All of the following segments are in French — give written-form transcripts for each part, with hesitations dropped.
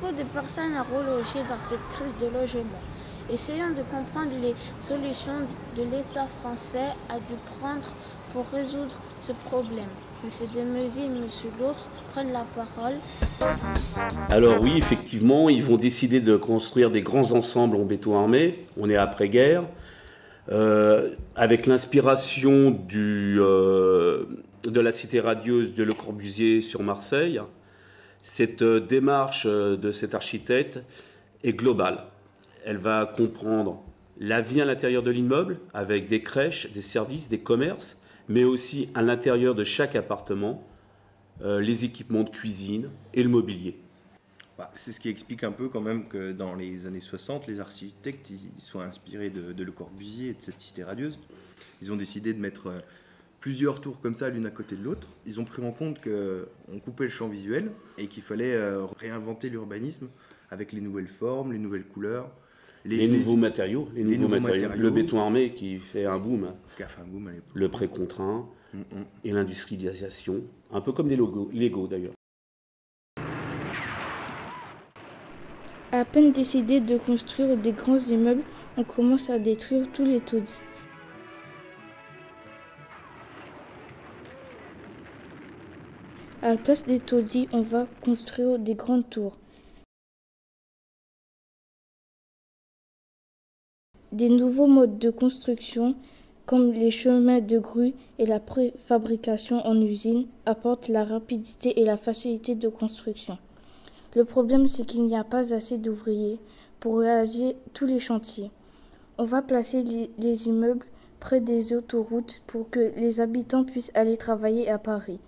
beaucoup de personnes à reloger dans cette crise de logement. Essayons de comprendre les solutions que l'État français a dû prendre pour résoudre ce problème. Monsieur Demezy et Monsieur Lours prennent la parole. Alors oui, effectivement, ils vont décider de construire des grands ensembles en béton armé. On est après-guerre. Avec l'inspiration de la cité radieuse de Le Corbusier sur Marseille, cette démarche de cet architecte est globale. Elle va comprendre la vie à l'intérieur de l'immeuble, avec des crèches, des services, des commerces, mais aussi à l'intérieur de chaque appartement, les équipements de cuisine et le mobilier. C'est ce qui explique un peu quand même que dans les années 60, les architectes ils soient inspirés de Le Corbusier et de cette cité radieuse. Ils ont décidé de mettre plusieurs tours comme ça, l'une à côté de l'autre. Ils ont pris en compte qu'on coupait le champ visuel et qu'il fallait réinventer l'urbanisme avec les nouvelles formes, les nouvelles couleurs. Les nouveaux matériaux. Le béton armé qui fait un boom. Qui a fait un boom à l'époque. Le pré-contraint et l'industrialisation. Un peu comme des Lego d'ailleurs. À peine décidé de construire des grands immeubles, on commence à détruire tous les taudis. À la place des taudis, on va construire des grandes tours. Des nouveaux modes de construction, comme les chemins de grue et la préfabrication en usine, apportent la rapidité et la facilité de construction. Le problème, c'est qu'il n'y a pas assez d'ouvriers pour réaliser tous les chantiers. On va placer les immeubles près des autoroutes pour que les habitants puissent aller travailler à Paris.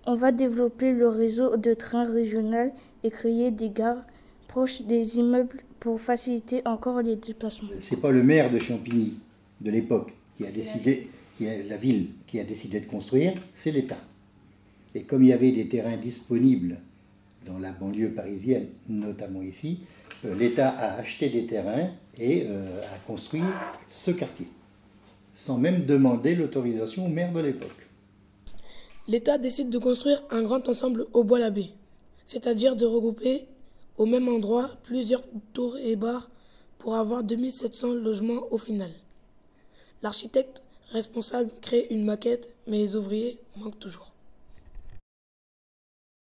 On va développer le réseau de trains régional et créer des gares proches des immeubles pour faciliter encore les déplacements. C'est pas le maire de Champigny de l'époque qui a décidé, la ville qui a décidé de construire, c'est l'État. Et comme il y avait des terrains disponibles dans la banlieue parisienne, notamment ici, l'État a acheté des terrains et a construit ce quartier, sans même demander l'autorisation au maire de l'époque. L'État décide de construire un grand ensemble au Bois-l'Abbé, c'est-à-dire de regrouper au même endroit plusieurs tours et bars pour avoir 2700 logements au final. L'architecte responsable crée une maquette, mais les ouvriers manquent toujours.